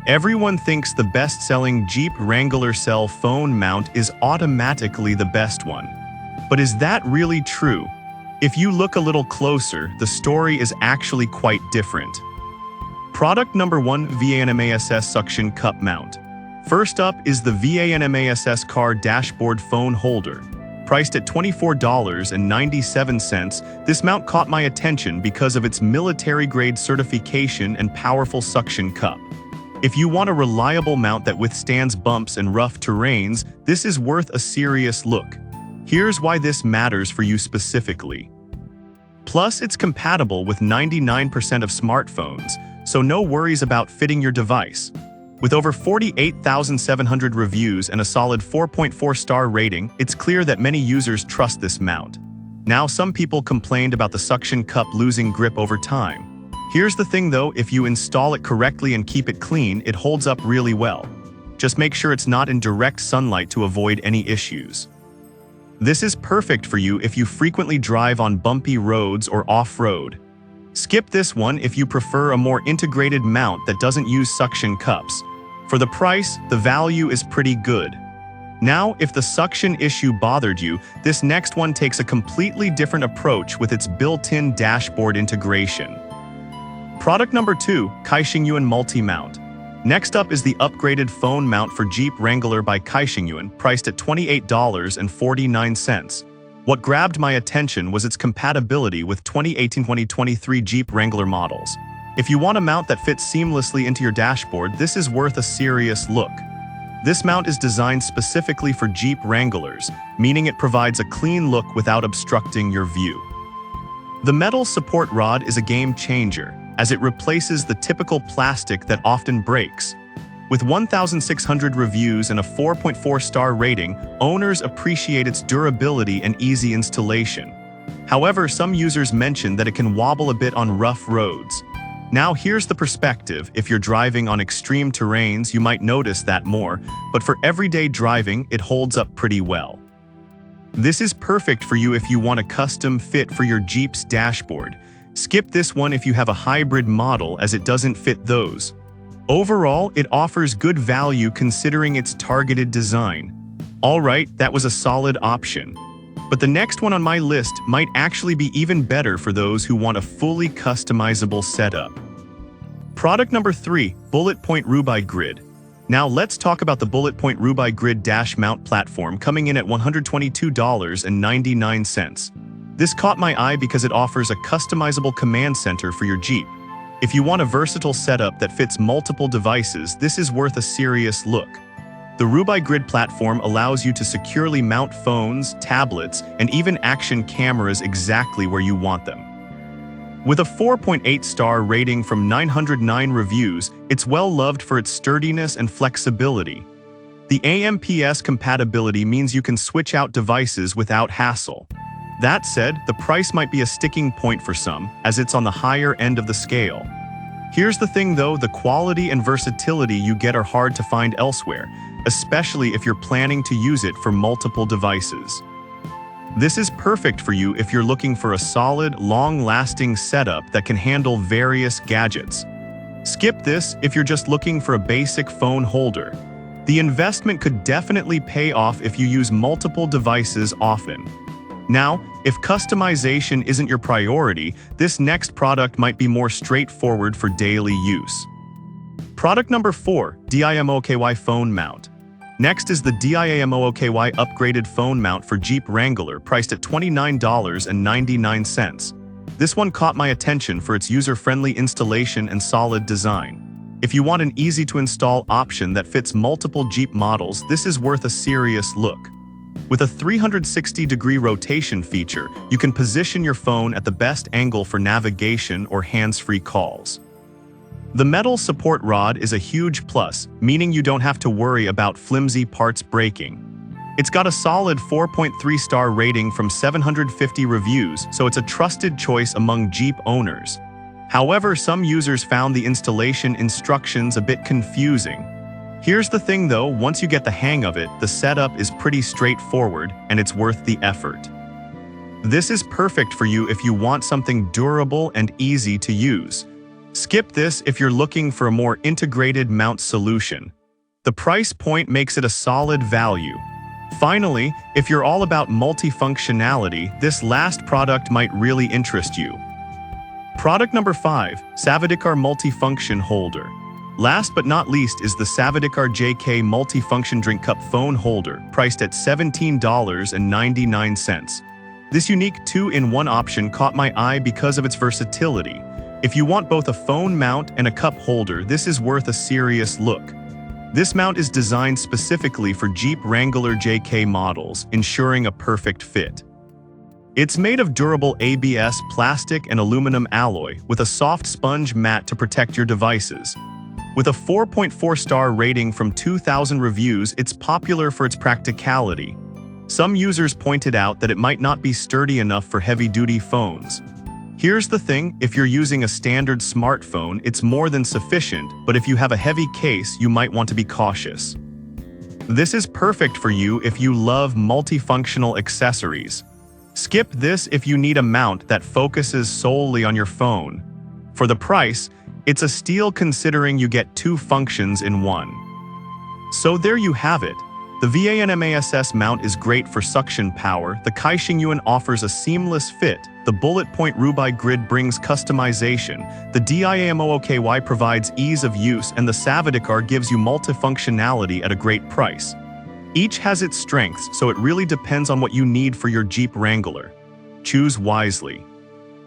Everyone thinks the best-selling Jeep Wrangler cell phone mount is automatically the best one. But is that really true? If you look a little closer, the story is actually quite different. Product number 1, VANMASS Suction Cup Mount. First up is the VANMASS Car Dashboard Phone Holder. Priced at $24.97, this mount caught my attention because of its military-grade certification and powerful suction cup. If you want a reliable mount that withstands bumps and rough terrains, this is worth a serious look. Here's why this matters for you specifically. Plus, it's compatible with 99% of smartphones, so no worries about fitting your device. With over 48,700 reviews and a solid 4.4-star rating, it's clear that many users trust this mount. Now, some people complained about the suction cup losing grip over time. Here's the thing though, if you install it correctly and keep it clean, it holds up really well. Just make sure it's not in direct sunlight to avoid any issues. This is perfect for you if you frequently drive on bumpy roads or off-road. Skip this one if you prefer a more integrated mount that doesn't use suction cups. For the price, the value is pretty good. Now, if the suction issue bothered you, this next one takes a completely different approach with its built-in dashboard integration. Product number 2, Kaixingyuan Multi-Mount. Next up is the upgraded phone mount for Jeep Wrangler by Kaixingyuan, priced at $28.49. What grabbed my attention was its compatibility with 2018-2023 Jeep Wrangler models. If you want a mount that fits seamlessly into your dashboard, this is worth a serious look. This mount is designed specifically for Jeep Wranglers, meaning it provides a clean look without obstructing your view. The metal support rod is a game changer, as it replaces the typical plastic that often breaks. With 1,600 reviews and a 4.4-star rating, owners appreciate its durability and easy installation. However, some users mention that it can wobble a bit on rough roads. Now here's the perspective. If you're driving on extreme terrains, you might notice that more, but for everyday driving, it holds up pretty well. This is perfect for you if you want a custom fit for your Jeep's dashboard. Skip this one if you have a hybrid model, as it doesn't fit those. Overall, it offers good value considering its targeted design. Alright, that was a solid option. But the next one on my list might actually be even better for those who want a fully customizable setup. Product number 3, Bullet Point Ruby Grid. Now let's talk about the Bullet Point Ruby Grid dash mount platform, coming in at $122.99. This caught my eye because it offers a customizable command center for your Jeep. If you want a versatile setup that fits multiple devices, this is worth a serious look. The Ruby Grid platform allows you to securely mount phones, tablets, and even action cameras exactly where you want them. With a 4.8-star rating from 909 reviews, it's well loved for its sturdiness and flexibility. The AMPS compatibility means you can switch out devices without hassle. That said, the price might be a sticking point for some, as it's on the higher end of the scale. Here's the thing though, the quality and versatility you get are hard to find elsewhere, especially if you're planning to use it for multiple devices. This is perfect for you if you're looking for a solid, long-lasting setup that can handle various gadgets. Skip this if you're just looking for a basic phone holder. The investment could definitely pay off if you use multiple devices often. Now, if customization isn't your priority, this next product might be more straightforward for daily use. Product number 4, DIMOKY Phone Mount. Next is the DIMOKY upgraded phone mount for Jeep Wrangler, priced at $29.99. This one caught my attention for its user-friendly installation and solid design. If you want an easy-to-install option that fits multiple Jeep models, this is worth a serious look. With a 360-degree rotation feature, you can position your phone at the best angle for navigation or hands-free calls. The metal support rod is a huge plus, meaning you don't have to worry about flimsy parts breaking. It's got a solid 4.3-star rating from 750 reviews, so it's a trusted choice among Jeep owners. However, some users found the installation instructions a bit confusing. Here's the thing though, once you get the hang of it, the setup is pretty straightforward and it's worth the effort. This is perfect for you if you want something durable and easy to use. Skip this if you're looking for a more integrated mount solution. The price point makes it a solid value. Finally, if you're all about multifunctionality, this last product might really interest you. Product number 5, Savadikar Multifunction Holder. Last but not least is the Savadikar JK Multifunction Drink Cup Phone Holder, priced at $17.99. This unique 2-in-1 option caught my eye because of its versatility. If you want both a phone mount and a cup holder, this is worth a serious look. This mount is designed specifically for Jeep Wrangler JK models, ensuring a perfect fit. It's made of durable ABS plastic and aluminum alloy with a soft sponge mat to protect your devices. With a 4.4-star rating from 2,000 reviews, it's popular for its practicality. Some users pointed out that it might not be sturdy enough for heavy-duty phones. Here's the thing, if you're using a standard smartphone, it's more than sufficient, but if you have a heavy case, you might want to be cautious. This is perfect for you if you love multifunctional accessories. Skip this if you need a mount that focuses solely on your phone. For the price, it's a steal considering you get 2 functions in one. So there you have it. The VANMASS mount is great for suction power, the Kaixing Yuan offers a seamless fit, the bullet point Ruby grid brings customization, the DIAMOOKY provides ease of use, and the Savadikar gives you multifunctionality at a great price. Each has its strengths, so it really depends on what you need for your Jeep Wrangler. Choose wisely.